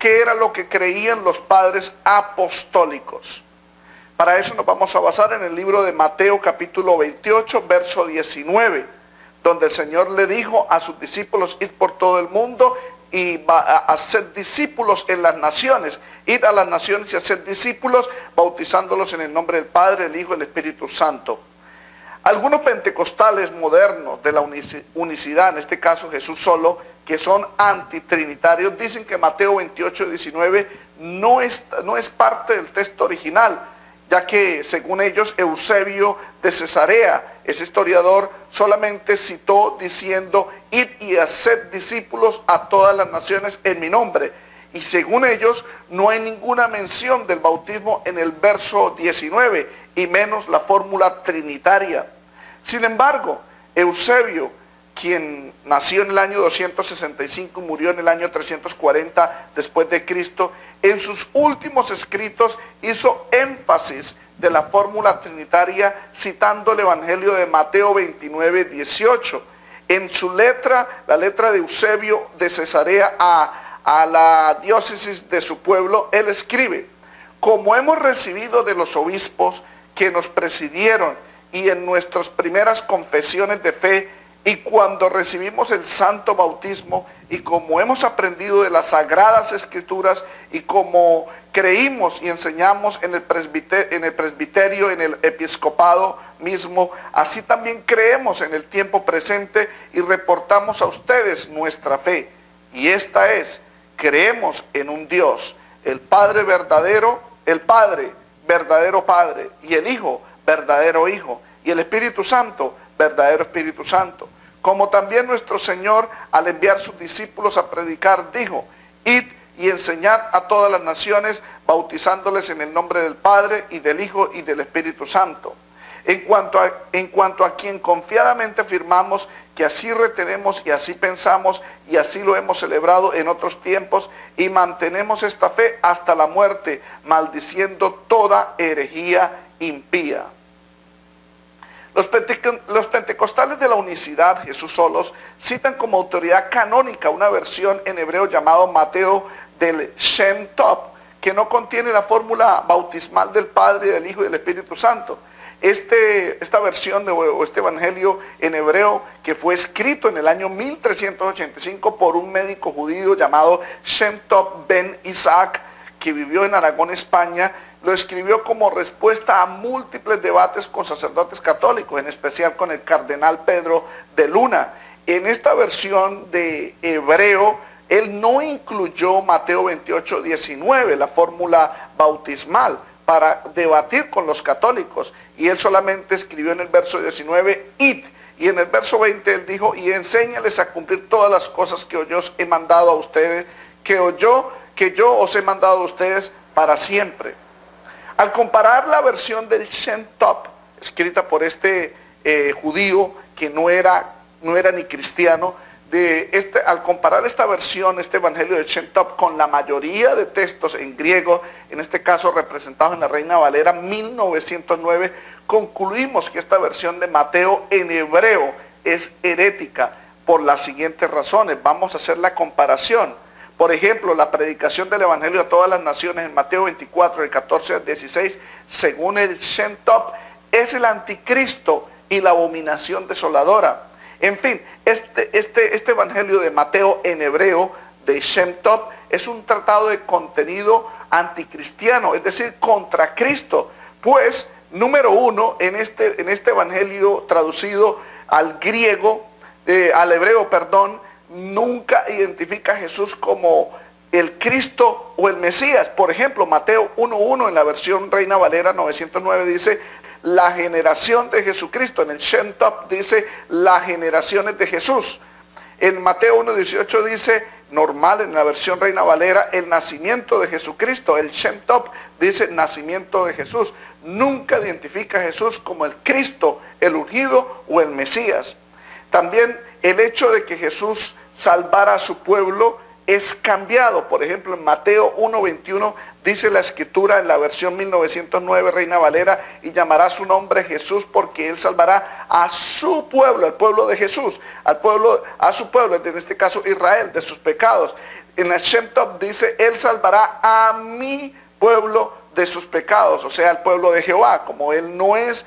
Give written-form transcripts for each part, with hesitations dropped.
qué era lo que creían los padres apostólicos. Para eso nos vamos a basar en el libro de Mateo capítulo 28, verso 19, donde el Señor le dijo a sus discípulos: id por todo el mundo y hacer discípulos en las naciones. Id a las naciones y hacer discípulos, bautizándolos en el nombre del Padre, el Hijo y el Espíritu Santo. Algunos pentecostales modernos de la unicidad, en este caso Jesús solo, que son antitrinitarios, dicen que Mateo 28, 19 no es parte del texto original, ya que según ellos Eusebio de Cesarea, ese historiador, solamente citó diciendo: id y haced discípulos a todas las naciones en mi nombre. Y según ellos no hay ninguna mención del bautismo en el verso 19, y menos la fórmula trinitaria. Sin embargo, Eusebio, quien nació en el año 265 y murió en el año 340 después de Cristo, en sus últimos escritos hizo énfasis de la fórmula trinitaria citando el Evangelio de Mateo 29, 18. En su letra, la letra de Eusebio de Cesarea a la diócesis de su pueblo, él escribe: como hemos recibido de los obispos que nos presidieron y en nuestras primeras confesiones de fe, y cuando recibimos el santo bautismo, y como hemos aprendido de las sagradas escrituras, y como creímos y enseñamos en el presbiterio, en el episcopado mismo, así también creemos en el tiempo presente y reportamos a ustedes nuestra fe. Y esta es: creemos en un Dios, el Padre verdadero, el Padre, verdadero Padre, y el Hijo, verdadero Hijo, y el Espíritu Santo, verdadero Espíritu Santo. Como también nuestro Señor, al enviar sus discípulos a predicar, dijo: id y enseñad a todas las naciones, bautizándoles en el nombre del Padre, y del Hijo, y del Espíritu Santo. En cuanto a quien confiadamente afirmamos que así retenemos y así pensamos y así lo hemos celebrado en otros tiempos, y mantenemos esta fe hasta la muerte, maldiciendo toda herejía impía. Los pentecostales de la unicidad, Jesús solos, citan como autoridad canónica una versión en hebreo llamado Mateo del Shem Tov, que no contiene la fórmula bautismal del Padre, del Hijo y del Espíritu Santo. Esta versión o este evangelio en hebreo, que fue escrito en el año 1385 por un médico judío llamado Shem Tov ben Isaac, que vivió en Aragón, España, lo escribió como respuesta a múltiples debates con sacerdotes católicos, en especial con el cardenal Pedro de Luna. En esta versión de hebreo, él no incluyó Mateo 28, 19, la fórmula bautismal, para debatir con los católicos, y él solamente escribió en el verso 19, id, y en el verso 20 él dijo: y enséñales a cumplir todas las cosas que yo os he mandado a ustedes, que yo os he mandado a ustedes para siempre. Al comparar la versión del Shem Tov, escrita por este judío que no era ni cristiano, al comparar esta versión, este evangelio del Shem Tov, con la mayoría de textos en griego, en este caso representados en la Reina Valera 1909, concluimos que esta versión de Mateo en hebreo es herética por las siguientes razones. Vamos a hacer la comparación. Por ejemplo, la predicación del Evangelio a todas las naciones en Mateo 24, del 14 al 16, según el Shem Tov, es el anticristo y la abominación desoladora. En fin, este Evangelio de Mateo en hebreo, de Shem Tov, es un tratado de contenido anticristiano, es decir, contra Cristo. Pues, número uno, en este Evangelio traducido al griego, al hebreo, perdón, nunca identifica a Jesús como el Cristo o el Mesías. Por ejemplo, Mateo 1.1 en la versión Reina Valera 909 dice: la generación de Jesucristo. En el Shem Tov dice: las generaciones de Jesús. En Mateo 1.18 dice, normal, en la versión Reina Valera, el nacimiento de Jesucristo. El Shem Tov dice nacimiento de Jesús. Nunca identifica a Jesús como el Cristo, el ungido o el Mesías. También el hecho de que Jesús salvara a su pueblo es cambiado. Por ejemplo, en Mateo 1.21 dice la escritura en la versión 1909 Reina Valera: y llamará su nombre Jesús, porque él salvará a su pueblo, al pueblo de Jesús, a su pueblo, en este caso Israel, de sus pecados. En la Shem Tov dice, Él salvará a mi pueblo de sus pecados, o sea, el pueblo de Jehová. Como Él no es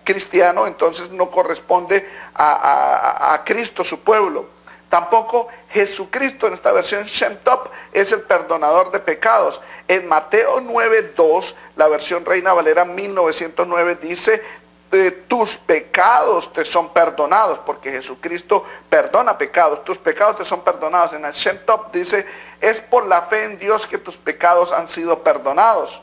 cristiano, entonces no corresponde a Cristo su pueblo. Tampoco Jesucristo en esta versión Shem Tov es el perdonador de pecados. En Mateo 9:2, la versión Reina Valera 1909 dice, tus pecados te son perdonados, porque Jesucristo perdona pecados, tus pecados te son perdonados. En el Shem Tov dice, es por la fe en Dios que tus pecados han sido perdonados.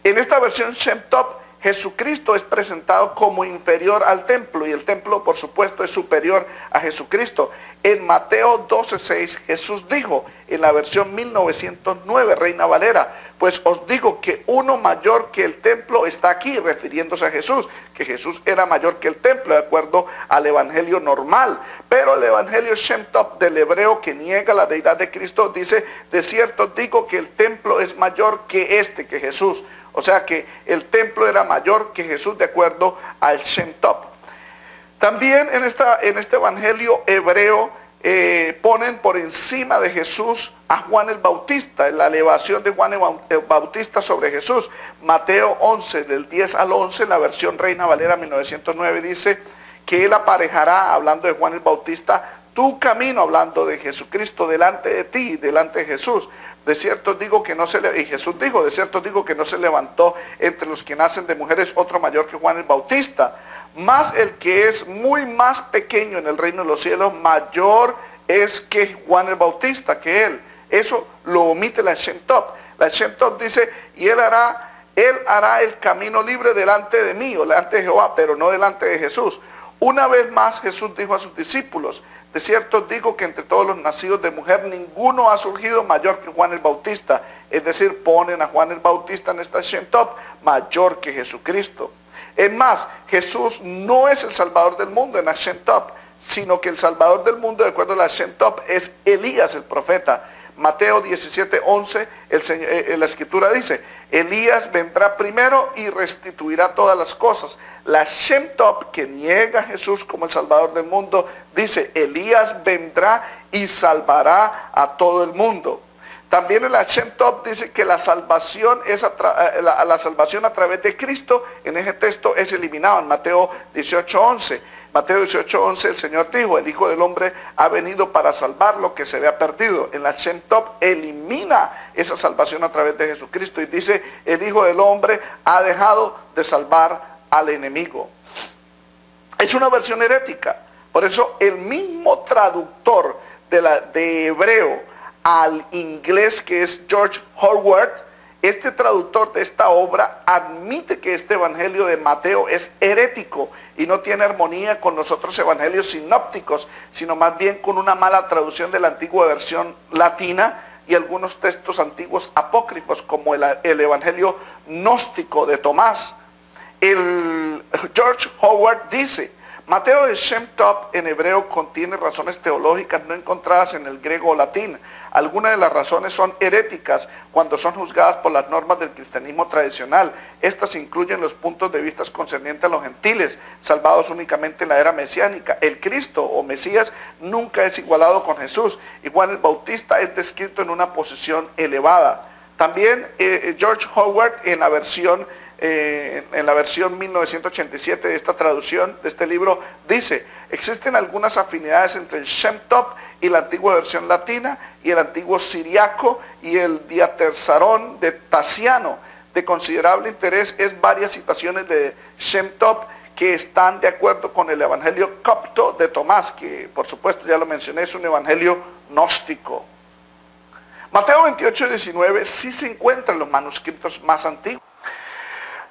En esta versión Shem Tov, Jesucristo es presentado como inferior al templo, y el templo por supuesto es superior a Jesucristo. En Mateo 12:6 Jesús dijo, en la versión 1909 Reina Valera, pues os digo que uno mayor que el templo está aquí, refiriéndose a Jesús, que Jesús era mayor que el templo de acuerdo al evangelio normal. Pero el evangelio Shem Tov del hebreo, que niega la deidad de Cristo, dice, de cierto digo que el templo es mayor que Jesús. O sea que el templo era mayor que Jesús de acuerdo al Shem Tov. También en este evangelio hebreo ponen por encima de Jesús a Juan el Bautista, en la elevación de Juan el Bautista sobre Jesús. Mateo 11, del 10 al 11, la versión Reina Valera 1909 dice que Él aparejará, hablando de Juan el Bautista, tu camino, hablando de Jesucristo, delante de ti, delante de Jesús. De cierto digo que no se le, y Jesús dijo, de cierto digo que no se levantó entre los que nacen de mujeres otro mayor que Juan el Bautista. Más el que es muy más pequeño en el reino de los cielos, mayor es que Juan el Bautista, que él. Eso lo omite la Shem Tov. La Shem Tov dice, y él hará el camino libre delante de mí, o delante de Jehová, pero no delante de Jesús. Una vez más Jesús dijo a sus discípulos, de cierto digo que entre todos los nacidos de mujer ninguno ha surgido mayor que Juan el Bautista. Es decir, ponen a Juan el Bautista en esta Shem Tov mayor que Jesucristo. Es más, Jesús no es el Salvador del mundo en la Shem Tov, sino que el Salvador del mundo, de acuerdo a la Shem Tov, es Elías el profeta. Mateo 17:11, la escritura dice, Elías vendrá primero y restituirá todas las cosas. La Shem Tov, que niega a Jesús como el Salvador del mundo, dice, Elías vendrá y salvará a todo el mundo. También en la Shem Tov dice que la salvación la salvación a través de Cristo, en ese texto es eliminado en Mateo 18:11. Mateo 18:11 el Señor dijo, el Hijo del Hombre ha venido para salvar lo que se había perdido. En la Shem Tov elimina esa salvación a través de Jesucristo y dice, el Hijo del Hombre ha dejado de salvar al enemigo. Es una versión herética. Por eso el mismo traductor de hebreo al inglés, que es George Howard, este traductor de esta obra admite que este evangelio de Mateo es herético y no tiene armonía con los otros evangelios sinópticos, sino más bien con una mala traducción de la antigua versión latina y algunos textos antiguos apócrifos, como el evangelio gnóstico de Tomás. El George Howard dice, Mateo de Shem Tov en hebreo contiene razones teológicas no encontradas en el griego o latín. Algunas de las razones son heréticas cuando son juzgadas por las normas del cristianismo tradicional. Estas incluyen los puntos de vista concernientes a los gentiles, salvados únicamente en la era mesiánica. El Cristo o Mesías nunca es igualado con Jesús, y Juan el Bautista es descrito en una posición elevada. También George Howard en la versión 1987 de esta traducción, de este libro, dice, existen algunas afinidades entre el Shem Tov y la antigua versión latina y el antiguo siriaco y el Diaterzarón de Tasiano. De considerable interés es varias citaciones de Shem Tov que están de acuerdo con el evangelio copto de Tomás, que por supuesto ya lo mencioné, es un evangelio gnóstico. Mateo 28:19 sí se encuentra en los manuscritos más antiguos.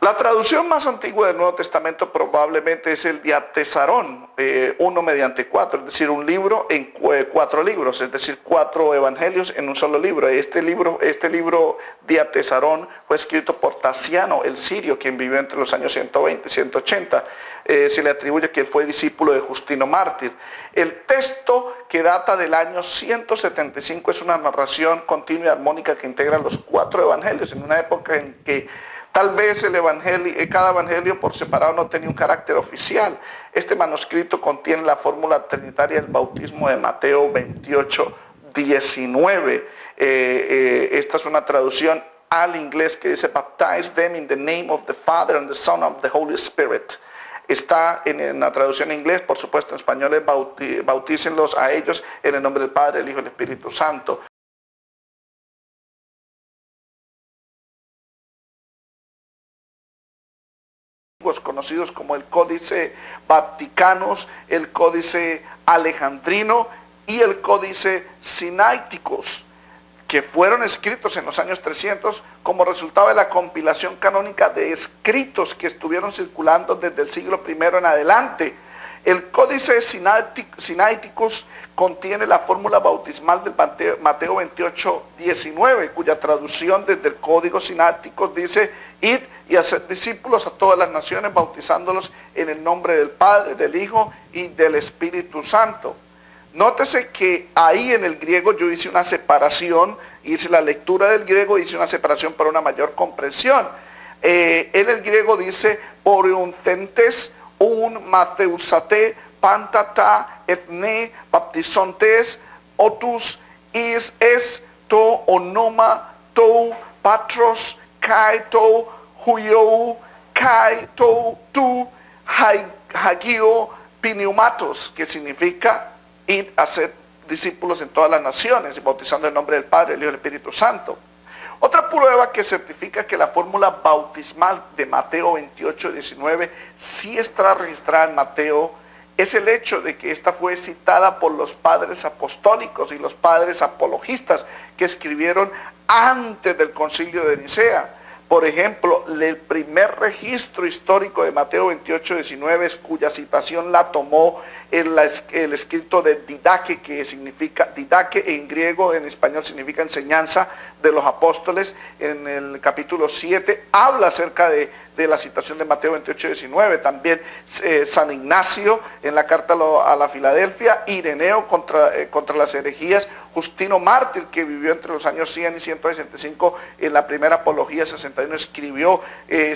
La traducción más antigua del Nuevo Testamento probablemente es el Diatezarón, 1/4, es decir, un libro en 4 libros, es decir, 4 evangelios en un solo libro. Este libro Diatezarón fue escrito por Tasiano, el sirio, quien vivió entre los años 120 y 180. Se le atribuye que él fue discípulo de Justino Mártir. El texto, que data del año 175, es una narración continua y armónica que integra los 4 evangelios en una época en que tal vez cada evangelio por separado no tenía un carácter oficial. Este manuscrito contiene la fórmula trinitaria del bautismo de Mateo 28:2. 19. Esta es una traducción al inglés que dice, baptize them in the name of the Father and the Son and the Holy Spirit. Está en la traducción en inglés, por supuesto en español es bautícenlos a ellos en el nombre del Padre, el Hijo y el Espíritu Santo. Conocidos como el Códice Vaticanus, el Códice Alejandrino y el Códice Sinaiticus, que fueron escritos en los años 300 como resultado de la compilación canónica de escritos que estuvieron circulando desde el siglo I en adelante. El Códice Sinaiticus contiene la fórmula bautismal del Mateo 28:19, cuya traducción desde el Código Sináitico dice: id y hacer discípulos a todas las naciones, bautizándolos en el nombre del Padre, del Hijo y del Espíritu Santo. Nótese que ahí en el griego yo hice una separación, hice la lectura del griego, hice una separación para una mayor comprensión. En el griego dice: oriuntentes un mateusate pantata etne baptizontes otus is es to onoma to patros kai to huiou kai to tu hagio pneumatos, que significa ir a ser discípulos en todas las naciones, bautizando en el nombre del Padre, el Hijo y el Espíritu Santo. Otra prueba que certifica que la fórmula bautismal de Mateo 28:19 sí está registrada en Mateo es el hecho de que esta fue citada por los padres apostólicos y los padres apologistas que escribieron antes del Concilio de Nicea. Por ejemplo, el primer registro histórico de Mateo 28:19, cuya citación la tomó el escrito de Didaque, que significa, Didaque en griego, en español significa enseñanza de los apóstoles. En el capítulo 7 habla acerca de la citación de Mateo 28:19. También San Ignacio en la carta a la Filadelfia, Ireneo contra las herejías, Justino Mártir, que vivió entre los años 100 y 165 en la primera apología 61, escribió,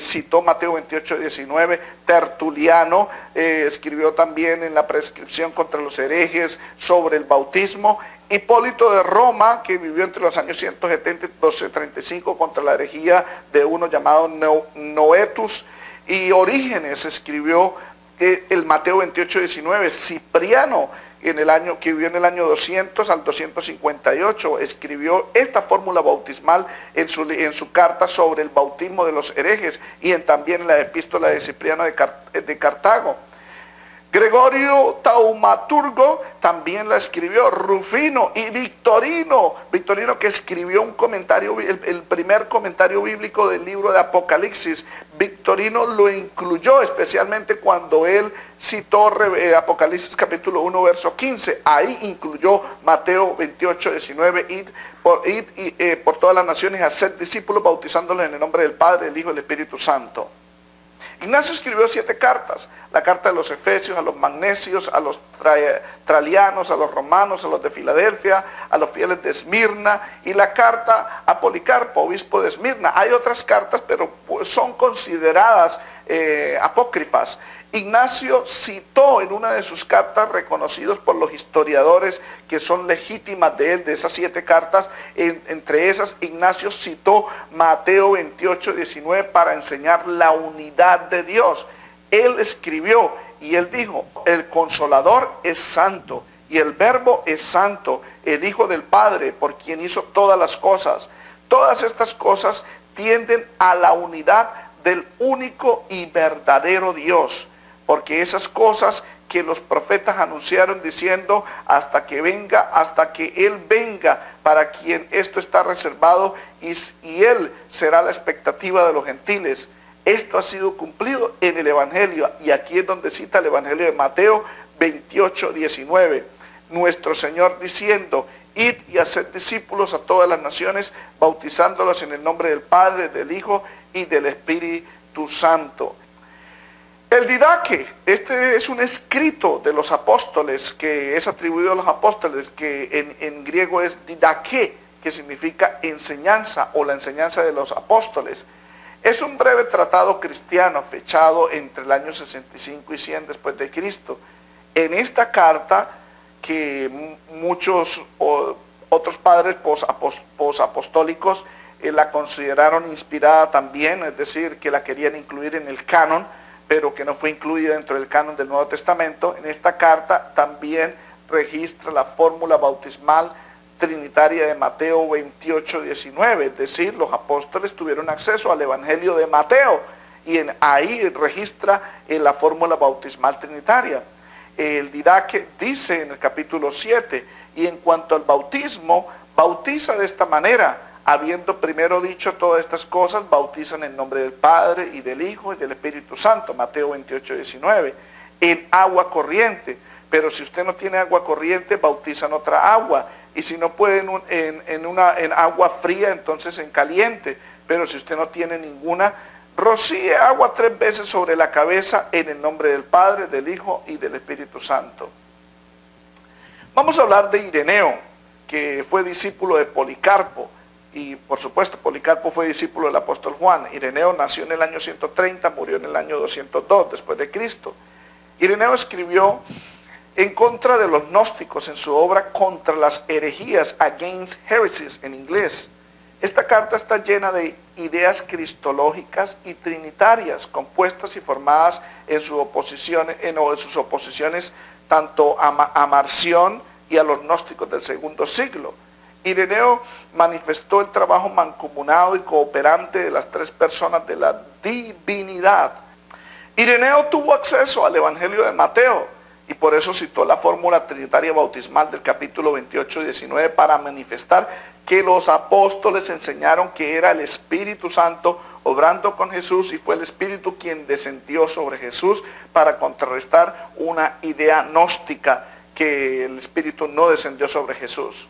citó Mateo 28:19. Tertuliano escribió también en la prescripción contra los herejes sobre el bautismo. Hipólito de Roma, que vivió entre los años 170 y 1235 contra la herejía de uno llamado Noetus. Y Orígenes escribió el Mateo 28:19. Cipriano, que vivió en el año 200 al 258, escribió esta fórmula bautismal en su carta sobre el bautismo de los herejes y también en la epístola de Cipriano de Cartago. Gregorio Taumaturgo también la escribió. Rufino y Victorino, que escribió un comentario, el primer comentario bíblico del libro de Apocalipsis. Victorino lo incluyó especialmente cuando él citó Apocalipsis capítulo 1 verso 15. Ahí incluyó Mateo 28:19, id por todas las naciones a ser discípulos, bautizándolos en el nombre del Padre, del Hijo y del Espíritu Santo. Ignacio escribió 7 cartas: la carta de los Efesios, a los Magnesios, a los Tralianos, a los Romanos, a los de Filadelfia, a los fieles de Esmirna, y la carta a Policarpo, obispo de Esmirna. Hay otras cartas, pero son consideradas apócrifas. Ignacio citó en una de sus cartas, reconocidos por los historiadores que son legítimas de él, de esas 7 cartas, entre esas Ignacio citó Mateo 28:19 para enseñar la unidad de Dios. Él escribió y él dijo: el Consolador es santo y el Verbo es santo, el Hijo del Padre, por quien hizo todas las cosas. Todas estas cosas tienden a la unidad del único y verdadero Dios, porque esas cosas que los profetas anunciaron diciendo: hasta que Él venga, para quien esto está reservado, y Él será la expectativa de los gentiles. Esto ha sido cumplido en el Evangelio, y aquí es donde cita el Evangelio de Mateo 28:19. Nuestro Señor diciendo: id y haced discípulos a todas las naciones, bautizándolos en el nombre del Padre, del Hijo y del Espíritu Santo. El Didaque, este es un escrito de los apóstoles, que es atribuido a los apóstoles, que en griego es Didaque, que significa enseñanza o la enseñanza de los apóstoles. Es un breve tratado cristiano fechado entre el año 65 y 100 después de Cristo. En esta carta, que muchos Otros padres posapostólicos la consideraron inspirada también, es decir, que la querían incluir en el canon, pero que no fue incluida dentro del canon del Nuevo Testamento. En esta carta también registra la fórmula bautismal trinitaria de Mateo 28, 19, es decir, los apóstoles tuvieron acceso al Evangelio de Mateo y ahí registra la fórmula bautismal trinitaria. El Didache dice en el capítulo 7, y en cuanto al bautismo, bautiza de esta manera: habiendo primero dicho todas estas cosas, bautizan en nombre del Padre y del Hijo y del Espíritu Santo, Mateo 28, 19, en agua corriente. Pero si usted no tiene agua corriente, bautizan otra agua. Y si no puede en agua fría, entonces en caliente. Pero si usted no tiene ninguna, rocíe agua 3 veces sobre la cabeza en el nombre del Padre, del Hijo y del Espíritu Santo. Vamos a hablar de Ireneo, que fue discípulo de Policarpo. Y por supuesto, Policarpo fue discípulo del apóstol Juan. Ireneo nació en el año 130, murió en el año 202 después de Cristo. Ireneo escribió en contra de los gnósticos en su obra Contra las herejías, Against Heresies en inglés. Esta carta está llena de ideas cristológicas y trinitarias, compuestas y formadas en sus oposiciones tanto a Marción y a los gnósticos del segundo siglo. Ireneo manifestó el trabajo mancomunado y cooperante de las 3 personas de la divinidad. Ireneo tuvo acceso al Evangelio de Mateo, y por eso citó la fórmula trinitaria bautismal del capítulo 28 y 19 para manifestar que los apóstoles enseñaron que era el Espíritu Santo obrando con Jesús, y fue el Espíritu quien descendió sobre Jesús para contrarrestar una idea gnóstica que el Espíritu no descendió sobre Jesús.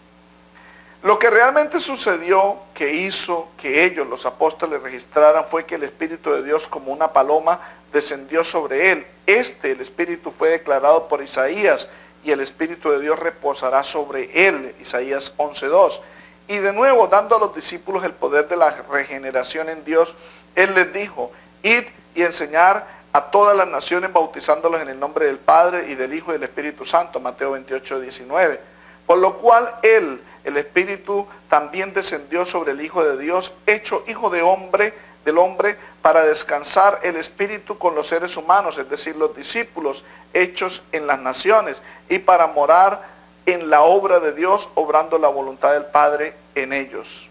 Lo que realmente sucedió, que hizo que ellos, los apóstoles, registraran, fue que el Espíritu de Dios, como una paloma, descendió sobre él. El Espíritu fue declarado por Isaías, y el Espíritu de Dios reposará sobre él, Isaías 11:2. Y de nuevo, dando a los discípulos el poder de la regeneración en Dios, él les dijo: id y enseñar a todas las naciones, bautizándolos en el nombre del Padre y del Hijo y del Espíritu Santo, Mateo 28, 19. Por lo cual el Espíritu también descendió sobre el Hijo de Dios, hecho hijo del hombre, para descansar el Espíritu con los seres humanos, es decir, los discípulos hechos en las naciones, y para morar en la obra de Dios, obrando la voluntad del Padre en ellos.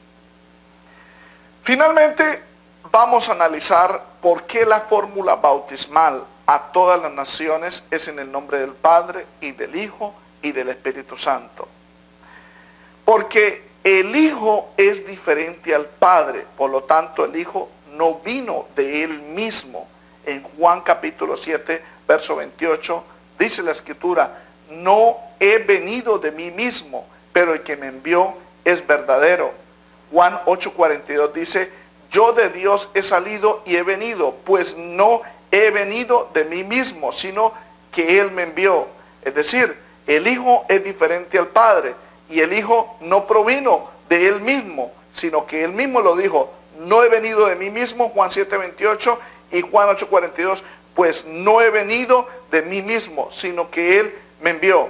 Finalmente, vamos a analizar por qué la fórmula bautismal a todas las naciones es en el nombre del Padre y del Hijo y del Espíritu Santo. Porque el Hijo es diferente al Padre, por lo tanto el Hijo no vino de él mismo. En Juan capítulo 7, verso 28, dice la Escritura: no he venido de mí mismo, pero el que me envió es verdadero. Juan 8:42 dice: yo de Dios he salido y he venido, pues no he venido de mí mismo, sino que Él me envió. Es decir, el Hijo es diferente al Padre, y el Hijo no provino de Él mismo, sino que Él mismo lo dijo: no he venido de mí mismo, Juan 7:28, y Juan 8:42, pues no he venido de mí mismo, sino que Él me envió.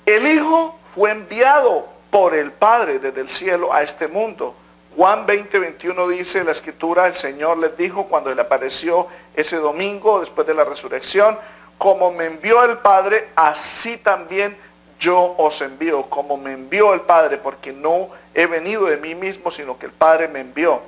El Hijo fue enviado por el Padre desde el cielo a este mundo. Juan 20:21 dice la Escritura: el Señor les dijo cuando le apareció ese domingo después de la resurrección: como me envió el Padre, así también yo os envío. Como me envió el Padre, porque no he venido de mí mismo, sino que el Padre me envió.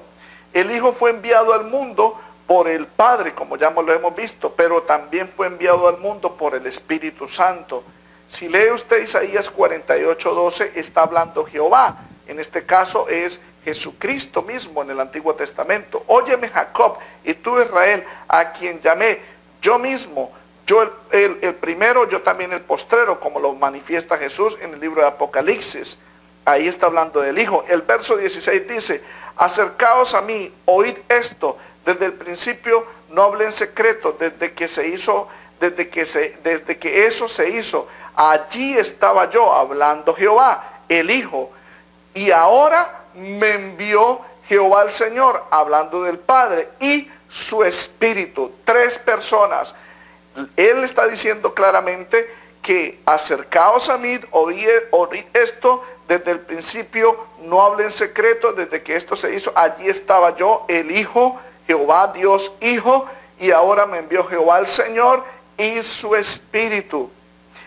El Hijo fue enviado al mundo por el Padre, como ya lo hemos visto, pero también fue enviado al mundo por el Espíritu Santo. Si lee usted Isaías 48:12, está hablando Jehová. En este caso es Jesucristo mismo en el Antiguo Testamento. Óyeme, Jacob, y tú, Israel, a quien llamé yo mismo, yo el primero, yo también el postrero, como lo manifiesta Jesús en el libro de Apocalipsis. Ahí está hablando del Hijo. El verso 16 dice: acercaos a mí, oíd esto. Desde el principio no hablé en secreto, desde que eso se hizo. Allí estaba yo, hablando Jehová, el Hijo. Y ahora me envió Jehová el Señor, hablando del Padre y su Espíritu. 3 personas. Él está diciendo claramente que acercaos a mí, oíd esto, desde el principio no hablé en secreto, desde que esto se hizo, allí estaba yo, el Hijo, Jehová Dios Hijo, y ahora me envió Jehová el Señor y su Espíritu.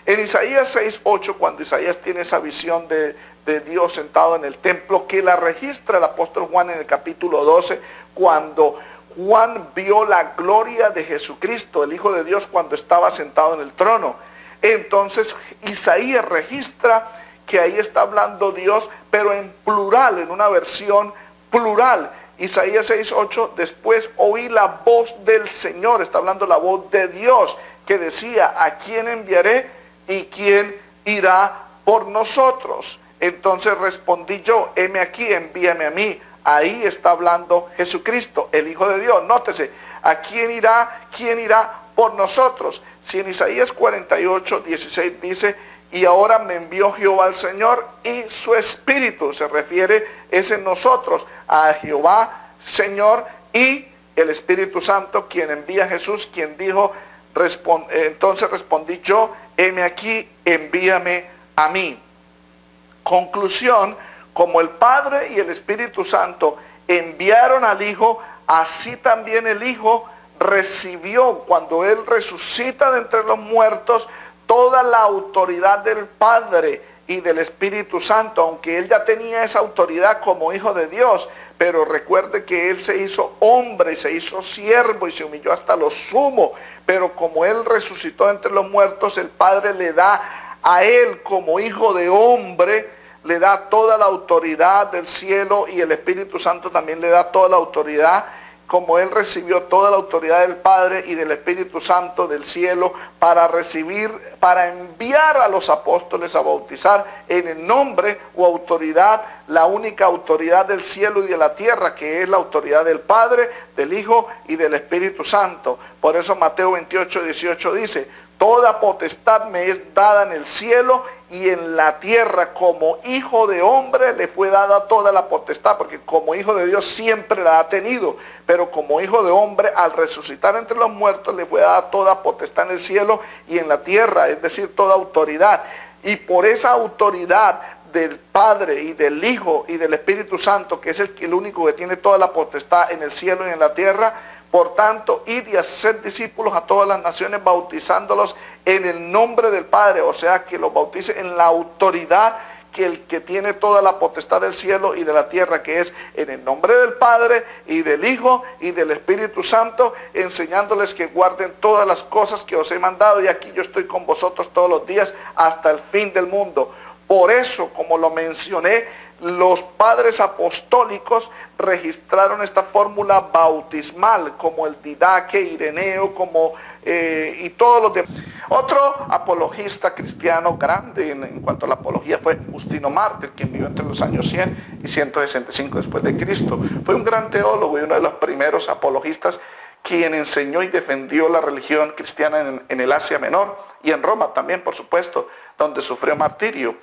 En Isaías 6:8, cuando Isaías tiene esa visión de Dios sentado en el templo, que la registra el apóstol Juan en el capítulo 12, cuando Juan vio la gloria de Jesucristo, el Hijo de Dios, cuando estaba sentado en el trono. Entonces Isaías registra que ahí está hablando Dios, pero en plural, en una versión plural. Isaías 6:8, después oí la voz del Señor, está hablando la voz de Dios, que decía, ¿a quién enviaré y quién irá por nosotros? Entonces respondí yo, heme aquí, envíame a mí. Ahí está hablando Jesucristo, el Hijo de Dios. Nótese, ¿a quién irá? ¿Quién irá por nosotros? Si en Isaías 48:16 dice, y ahora me envió Jehová el Señor y su Espíritu, se refiere, es en nosotros, a Jehová, Señor, y el Espíritu Santo, quien envía a Jesús, quien dijo, entonces respondí yo, heme aquí, envíame a mí. Conclusión, como el Padre y el Espíritu Santo enviaron al Hijo, así también el Hijo recibió, cuando Él resucita de entre los muertos, toda la autoridad del Padre y del Espíritu Santo, aunque Él ya tenía esa autoridad como Hijo de Dios, pero recuerde que Él se hizo hombre y se hizo siervo y se humilló hasta lo sumo, pero como Él resucitó entre los muertos, el Padre le da a Él como Hijo de hombre, le da toda la autoridad del cielo, y el Espíritu Santo también le da toda la autoridad, como Él recibió toda la autoridad del Padre y del Espíritu Santo del cielo para recibir, para enviar a los apóstoles a bautizar en el nombre o autoridad, la única autoridad del cielo y de la tierra, que es la autoridad del Padre, del Hijo y del Espíritu Santo. Por eso Mateo 28:18 dice, toda potestad me es dada en el cielo y en la tierra. Como hijo de hombre le fue dada toda la potestad, porque como hijo de Dios siempre la ha tenido, pero como hijo de hombre al resucitar entre los muertos le fue dada toda potestad en el cielo y en la tierra, es decir, toda autoridad. Y por esa autoridad del Padre y del Hijo y del Espíritu Santo, que es el único que tiene toda la potestad en el cielo y en la tierra, por tanto, id y hacer discípulos a todas las naciones, bautizándolos en el nombre del Padre, o sea, que los bautice en la autoridad que el que tiene toda la potestad del cielo y de la tierra, que es en el nombre del Padre y del Hijo y del Espíritu Santo, enseñándoles que guarden todas las cosas que os he mandado, y aquí yo estoy con vosotros todos los días hasta el fin del mundo. Por eso, como lo mencioné, los padres apostólicos registraron esta fórmula bautismal, como el Didaque, Ireneo, y todos los demás. Otro apologista cristiano grande en cuanto a la apología fue Justino Mártir, quien vivió entre los años 100 y 165 después de Cristo. Fue un gran teólogo y uno de los primeros apologistas, quien enseñó y defendió la religión cristiana en el Asia Menor y en Roma también, por supuesto, donde sufrió martirio.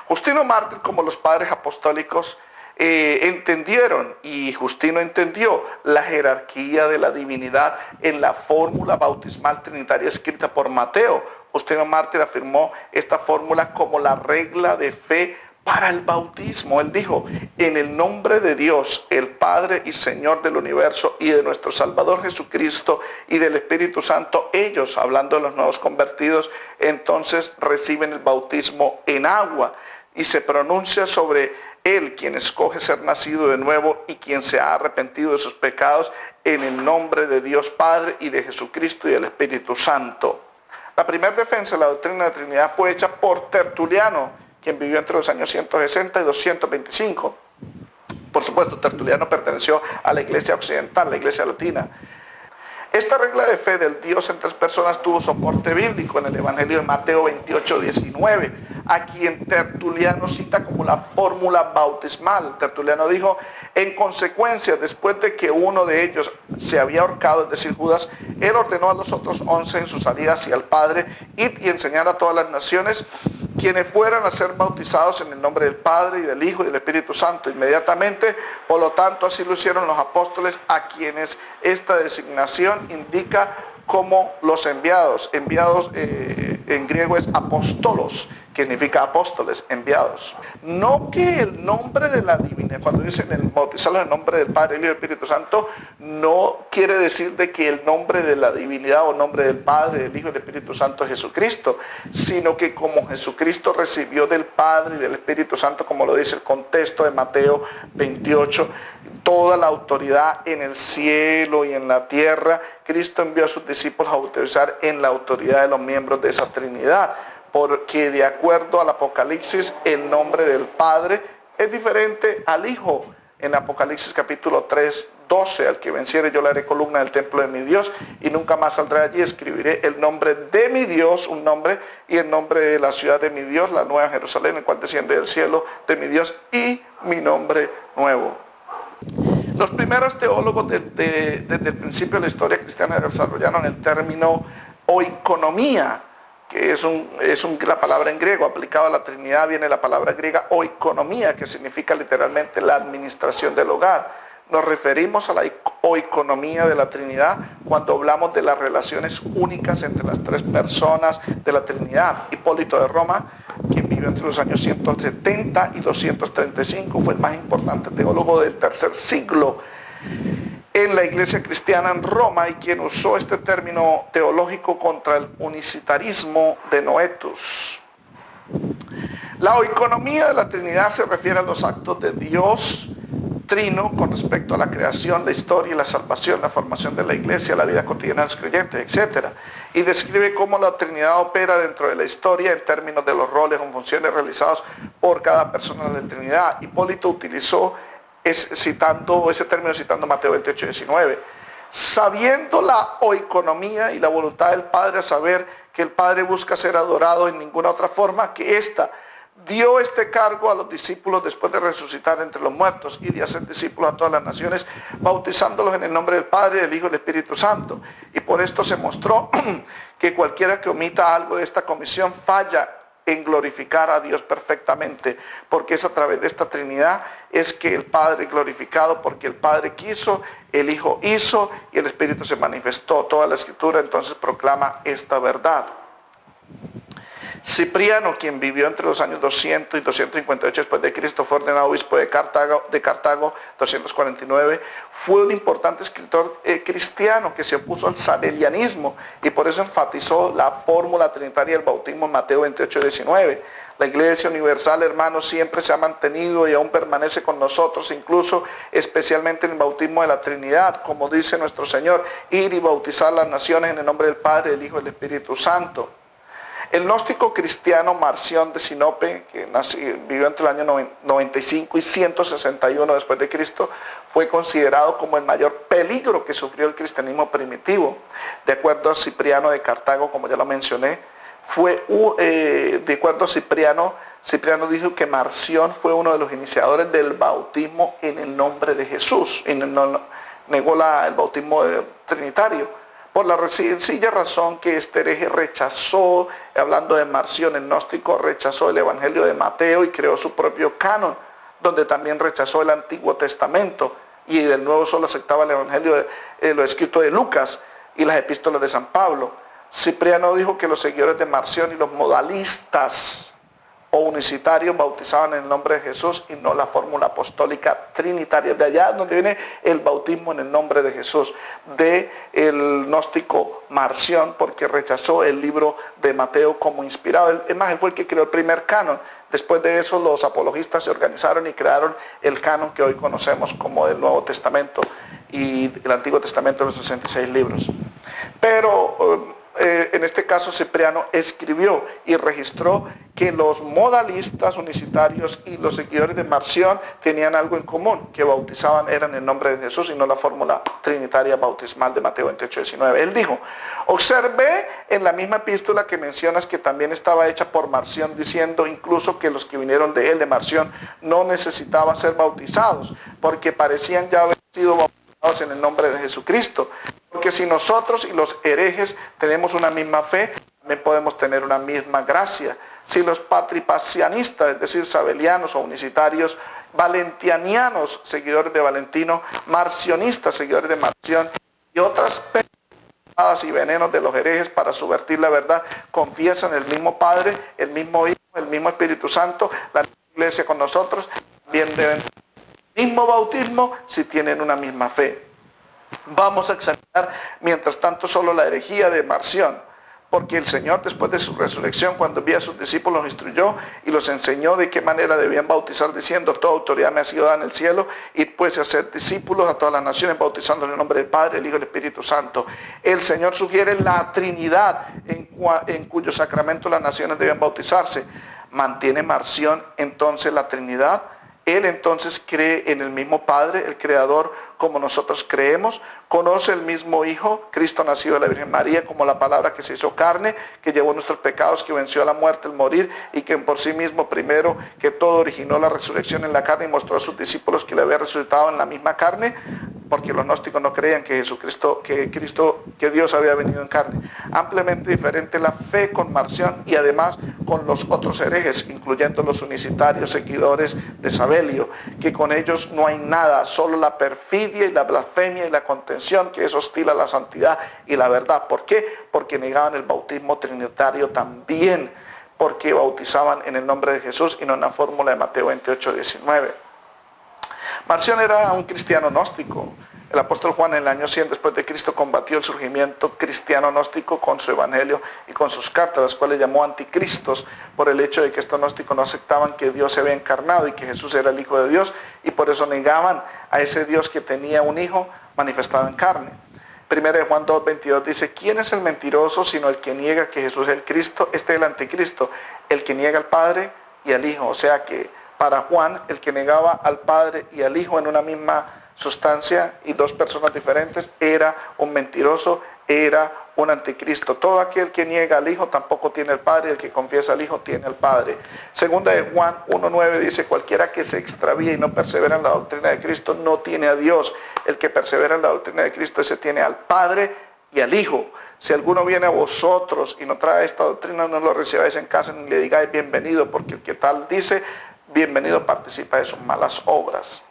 Justino Mártir, como los padres apostólicos, entendieron, y Justino entendió, la jerarquía de la divinidad en la fórmula bautismal trinitaria escrita por Mateo. Justino Mártir afirmó esta fórmula como la regla de fe para el bautismo. Él dijo, en el nombre de Dios, el Padre y Señor del universo, y de nuestro Salvador Jesucristo y del Espíritu Santo, ellos, hablando de los nuevos convertidos, entonces reciben el bautismo en agua, y se pronuncia sobre él, quien escoge ser nacido de nuevo y quien se ha arrepentido de sus pecados, en el nombre de Dios Padre y de Jesucristo y del Espíritu Santo. La primera defensa de la doctrina de la Trinidad fue hecha por Tertuliano, quien vivió entre los años 160 y 225. Por supuesto, Tertuliano perteneció a la iglesia occidental, la iglesia latina. Esta regla de fe del Dios en tres personas tuvo soporte bíblico en el Evangelio de Mateo 28:19, a quien Tertuliano cita como la fórmula bautismal. Tertuliano dijo, en consecuencia, después de que uno de ellos se había ahorcado, es decir, Judas, él ordenó a los otros 11 en su salida hacia el Padre, id y enseñar a todas las naciones, quienes fueran a ser bautizados en el nombre del Padre y del Hijo y del Espíritu Santo. Inmediatamente, por lo tanto, así lo hicieron los apóstoles, a quienes esta designación indica como los enviados en griego es apostolos, que significa apóstoles, enviados. No que el nombre de la divinidad, cuando dicen bautizarlos en el nombre del Padre, el Hijo y el Espíritu Santo, no quiere decir de que el nombre de la divinidad o el nombre del Padre, del Hijo y del Espíritu Santo es Jesucristo, sino que como Jesucristo recibió del Padre y del Espíritu Santo, como lo dice el contexto de Mateo 28, toda la autoridad en el cielo y en la tierra, Cristo envió a sus discípulos a bautizar en la autoridad de los miembros de esa Trinidad, porque de acuerdo al Apocalipsis, el nombre del Padre es diferente al Hijo. En Apocalipsis capítulo 3, 12, al que venciere yo le haré columna del templo de mi Dios y nunca más saldré allí, escribiré el nombre de mi Dios, un nombre, y el nombre de la ciudad de mi Dios, la nueva Jerusalén, el cual desciende del cielo de mi Dios, y mi nombre nuevo. Los primeros teólogos desde el principio de la historia cristiana desarrollaron el término oikonomía, que es la palabra en griego, aplicado a la Trinidad viene la palabra griega oikonomía, que significa literalmente la administración del hogar. Nos referimos a la oikonomía de la Trinidad cuando hablamos de las relaciones únicas entre las tres personas de la Trinidad. Hipólito de Roma, quien vivió entre los años 170 y 235, fue el más importante teólogo del tercer siglo en la iglesia cristiana en Roma y quien usó este término teológico contra el unicitarismo de Noetus. La oikonomía de la Trinidad se refiere a los actos de Dios trino con respecto a la creación, la historia y la salvación, la formación de la iglesia, la vida cotidiana de los creyentes, etc. Y describe cómo la Trinidad opera dentro de la historia en términos de los roles o funciones realizados por cada persona de la Trinidad. Hipólito utilizó ese término citando Mateo 28, 19. Sabiendo la oikonomía y la voluntad del Padre, a saber que el Padre busca ser adorado en ninguna otra forma que esta, dio este cargo a los discípulos después de resucitar entre los muertos y de hacer discípulos a todas las naciones, bautizándolos en el nombre del Padre, del Hijo y del Espíritu Santo. Y por esto se mostró que cualquiera que omita algo de esta comisión falla en glorificar a Dios perfectamente, porque es a través de esta Trinidad es que el Padre glorificado, porque el Padre quiso, el Hijo hizo y el Espíritu se manifestó. Toda la Escritura entonces proclama esta verdad. Cipriano, quien vivió entre los años 200 y 258 después de Cristo, fue ordenado obispo de Cartago 249, fue un importante escritor cristiano que se opuso al sabelianismo y por eso enfatizó la fórmula trinitaria del bautismo en Mateo 28, 19. La Iglesia Universal, hermanos, siempre se ha mantenido y aún permanece con nosotros, incluso especialmente en el bautismo de la Trinidad, como dice nuestro Señor, ir y bautizar las naciones en el nombre del Padre, del Hijo y del Espíritu Santo. El gnóstico cristiano Marción de Sinope, que vivió entre el año 95 y 161 después de Cristo, fue considerado como el mayor peligro que sufrió el cristianismo primitivo. De acuerdo a Cipriano de Cartago, como ya lo mencioné, de acuerdo a Cipriano dijo que Marción fue uno de los iniciadores del bautismo en el nombre de Jesús, y negó el bautismo trinitario. Por la sencilla razón que este hereje rechazó, hablando de Marción, el gnóstico rechazó el Evangelio de Mateo y creó su propio canon, donde también rechazó el Antiguo Testamento y del Nuevo solo aceptaba el Evangelio lo escrito de Lucas y las epístolas de San Pablo. Cipriano dijo que los seguidores de Marción y los modalistas o unicitarios bautizaban en el nombre de Jesús y no la fórmula apostólica trinitaria. De allá donde viene el bautismo en el nombre de Jesús, de el gnóstico Marción, porque rechazó el libro de Mateo como inspirado. Es más, él fue el que creó el primer canon. Después de eso los apologistas se organizaron y crearon el canon que hoy conocemos como el Nuevo Testamento y el Antiguo Testamento de los 66 libros. Pero en este caso Cipriano escribió y registró que los modalistas unicitarios y los seguidores de Marción tenían algo en común, que bautizaban eran en el nombre de Jesús y no la fórmula trinitaria bautismal de Mateo 28, 19. Él dijo: observé en la misma epístola que mencionas que también estaba hecha por Marción, diciendo incluso que los que vinieron de él, de Marción, no necesitaban ser bautizados, porque parecían ya haber sido bautizados en el nombre de Jesucristo. Porque si nosotros y los herejes tenemos una misma fe, también podemos tener una misma gracia. Si los patripacianistas, es decir, sabelianos o unicitarios, valentianianos, seguidores de Valentino, marcionistas, seguidores de Marción, y otras espadas y venenos de los herejes para subvertir la verdad, confiesan el mismo Padre, el mismo Hijo, el mismo Espíritu Santo, la iglesia con nosotros, también deben tener el mismo bautismo si tienen una misma fe. Vamos a examinar, mientras tanto, solo la herejía de Marción, porque el Señor, después de su resurrección, cuando envía a sus discípulos, los instruyó y los enseñó de qué manera debían bautizar, diciendo: toda autoridad me ha sido dada en el cielo, y pues hacer discípulos a todas las naciones, bautizando en el nombre del Padre, el Hijo y el Espíritu Santo. El Señor sugiere la Trinidad, en cuyo sacramento las naciones deben bautizarse. ¿Mantiene Marción entonces la Trinidad? Él entonces cree en el mismo Padre, el Creador, como nosotros creemos. Conoce el mismo Hijo, Cristo nacido de la Virgen María, como la palabra que se hizo carne, que llevó nuestros pecados, que venció a la muerte, el morir, y que por sí mismo, primero que todo, originó la resurrección en la carne y mostró a sus discípulos que le había resucitado en la misma carne, porque los gnósticos no creían que que Dios había venido en carne. Ampliamente diferente la fe con Marción y además con los otros herejes, incluyendo los unicitarios, seguidores de Sabelio, que con ellos no hay nada, solo la perfidia y la blasfemia y la contención, que es hostil a la santidad y la verdad. ¿Por qué? Porque negaban el bautismo trinitario también, porque bautizaban en el nombre de Jesús y no en la fórmula de Mateo 28:19. Marción era un cristiano gnóstico. El apóstol Juan, en el año 100 después de Cristo, combatió el surgimiento cristiano gnóstico con su evangelio y con sus cartas, las cuales llamó anticristos, por el hecho de que estos gnósticos no aceptaban que Dios se había encarnado y que Jesús era el Hijo de Dios, y por eso negaban a ese Dios que tenía un Hijo manifestado en carne. Primera de Juan 2:22 dice: ¿quién es el mentiroso sino el que niega que Jesús es el Cristo? Este es el anticristo, el que niega al Padre y al Hijo. O sea que para Juan, el que negaba al Padre y al Hijo en una misma sustancia y dos personas diferentes, era un mentiroso, era un anticristo. Todo aquel que niega al Hijo tampoco tiene al Padre, y el que confiesa al Hijo tiene al Padre. Segunda de Juan 1:9 dice: cualquiera que se extravíe y no persevera en la doctrina de Cristo no tiene a Dios. El que persevera en la doctrina de Cristo, ese tiene al Padre y al Hijo. Si alguno viene a vosotros y no trae esta doctrina, no lo recibáis en casa ni le digáis bienvenido, porque el que tal dice bienvenido participa de sus malas obras.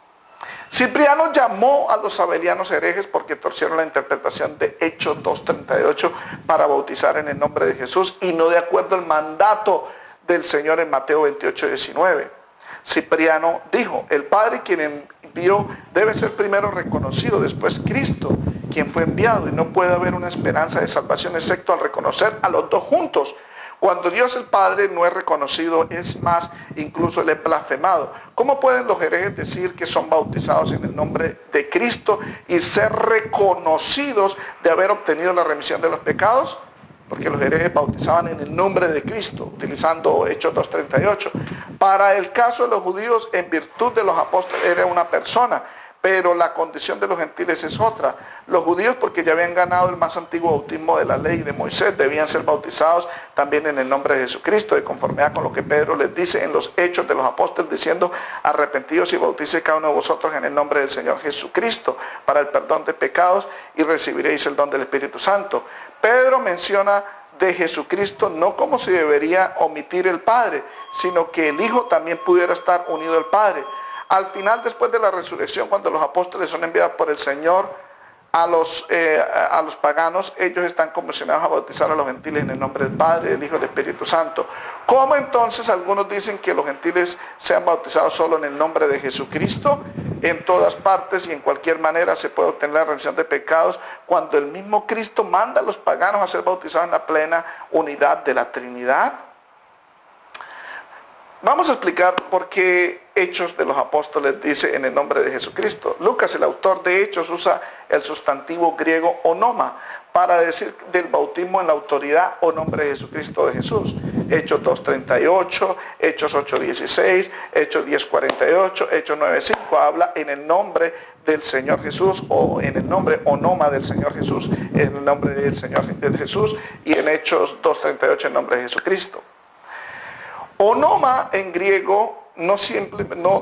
Cipriano llamó a los sabelianos herejes porque torcieron la interpretación de Hechos 2:38 para bautizar en el nombre de Jesús y no de acuerdo al mandato del Señor en Mateo 28:19. Cipriano dijo: el Padre quien envió debe ser primero reconocido, después Cristo quien fue enviado, y no puede haber una esperanza de salvación excepto al reconocer a los dos juntos. Cuando Dios el Padre no es reconocido, es más, incluso él es blasfemado. ¿Cómo pueden los herejes decir que son bautizados en el nombre de Cristo y ser reconocidos de haber obtenido la remisión de los pecados? Porque los herejes bautizaban en el nombre de Cristo, utilizando Hechos 2:38. Para el caso de los judíos, en virtud de los apóstoles, era una persona, pero la condición de los gentiles es otra. Los judíos, porque ya habían ganado el más antiguo bautismo de la ley de Moisés, debían ser bautizados también en el nombre de Jesucristo, de conformidad con lo que Pedro les dice en los Hechos de los Apóstoles, diciendo: arrepentidos y bautice cada uno de vosotros en el nombre del Señor Jesucristo para el perdón de pecados y recibiréis el don del Espíritu Santo. Pedro menciona de Jesucristo no como si debería omitir el Padre, sino que el Hijo también pudiera estar unido al Padre. Al final, después de la resurrección, cuando los apóstoles son enviados por el Señor a los paganos, ellos están comisionados a bautizar a los gentiles en el nombre del Padre, del Hijo y del Espíritu Santo. ¿Cómo entonces algunos dicen que los gentiles sean bautizados solo en el nombre de Jesucristo? En todas partes y en cualquier manera se puede obtener la remisión de pecados cuando el mismo Cristo manda a los paganos a ser bautizados en la plena unidad de la Trinidad. Vamos a explicar por qué Hechos de los Apóstoles dice en el nombre de Jesucristo. Lucas, el autor de Hechos, usa el sustantivo griego onoma para decir del bautismo en la autoridad o nombre de Jesucristo de Jesús. Hechos 2:38, Hechos 8:16, Hechos 10:48, Hechos 9:5 habla en el nombre del Señor Jesús, o en el nombre onoma del Señor Jesús, en el nombre del Señor Jesús, y en Hechos 2:38 en nombre de Jesucristo. Onoma en griego no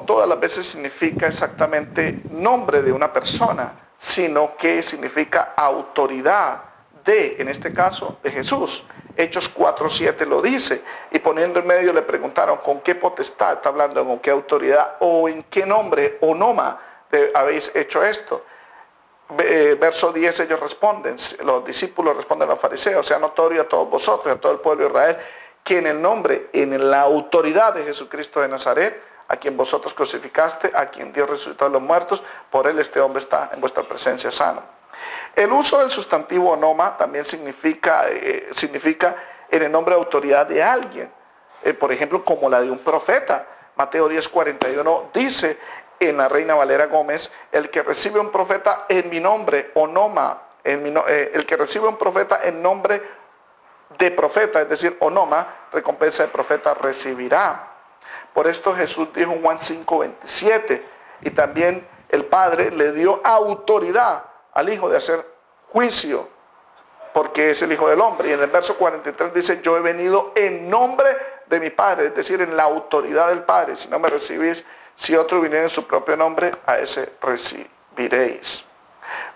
todas las veces significa exactamente nombre de una persona, sino que significa autoridad de, en este caso, de Jesús. Hechos 4:7 lo dice, y poniendo en medio le preguntaron: ¿con qué potestad está hablando? ¿Con qué autoridad? ¿O en qué nombre, onoma, habéis hecho esto? verso 10 ellos responden, los discípulos responden a los fariseos: sea notorio a todos vosotros, a todo el pueblo de Israel, que en el nombre, en la autoridad de Jesucristo de Nazaret, a quien vosotros crucificaste, a quien Dios resucitó de los muertos, por él este hombre está en vuestra presencia sano. El uso del sustantivo onoma también significa en el nombre de autoridad de alguien, por ejemplo, como la de un profeta. Mateo 10:41 dice en la Reina Valera Gómez: el que recibe un profeta en mi nombre, onoma, el que recibe un profeta en nombre de profeta, es decir, onoma, recompensa de profeta recibirá. Por esto Jesús dijo en Juan 5:27, y también el Padre le dio autoridad al Hijo de hacer juicio, porque es el Hijo del Hombre. Y en el verso 43 dice: yo he venido en nombre de mi Padre, es decir, en la autoridad del Padre. Si no me recibís, si otro viniera en su propio nombre, a ese recibiréis.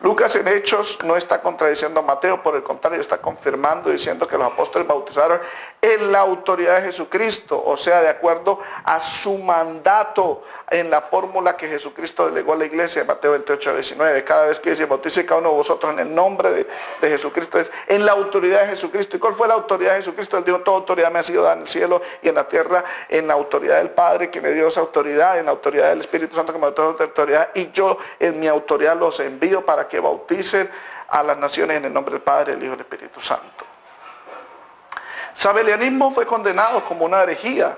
Lucas en Hechos no está contradiciendo a Mateo, por el contrario, está confirmando, diciendo que los apóstoles bautizaron en la autoridad de Jesucristo, o sea, de acuerdo a su mandato, en la fórmula que Jesucristo delegó a la iglesia, Mateo 28:19. Cada vez que dice: bautice cada uno de vosotros en el nombre de Jesucristo, es en la autoridad de Jesucristo. ¿Y cuál fue la autoridad de Jesucristo? Él dijo: toda autoridad me ha sido dada en el cielo y en la tierra, en la autoridad del Padre que me dio esa autoridad, en la autoridad del Espíritu Santo que me dio esa autoridad, y yo en mi autoridad los envío para que bauticen a las naciones en el nombre del Padre, del Hijo y del Espíritu Santo. Sabelianismo fue condenado como una herejía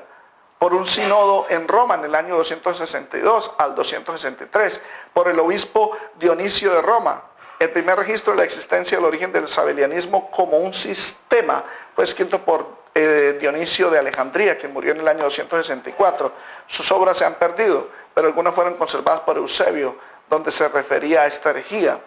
por un sínodo en Roma en el año 262 al 263 por el obispo Dionisio de Roma. El primer registro de la existencia del origen del sabelianismo como un sistema fue escrito por Dionisio de Alejandría, que murió en el año 264. Sus obras se han perdido, pero algunas fueron conservadas por Eusebio, donde se refería a esta herejía.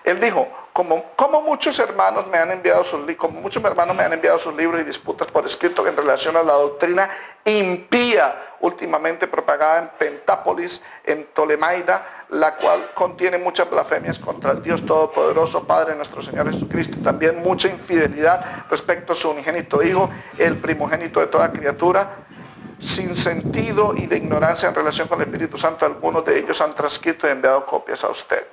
Él dijo: como muchos hermanos me han enviado sus libros y disputas por escrito en relación a la doctrina impía últimamente propagada en Pentápolis, en Ptolemaida, la cual contiene muchas blasfemias contra el Dios Todopoderoso, Padre de nuestro Señor Jesucristo, y también mucha infidelidad respecto a su unigénito Hijo, el primogénito de toda criatura, sin sentido y de ignorancia en relación con el Espíritu Santo. Algunos de ellos han transcrito y enviado copias a usted.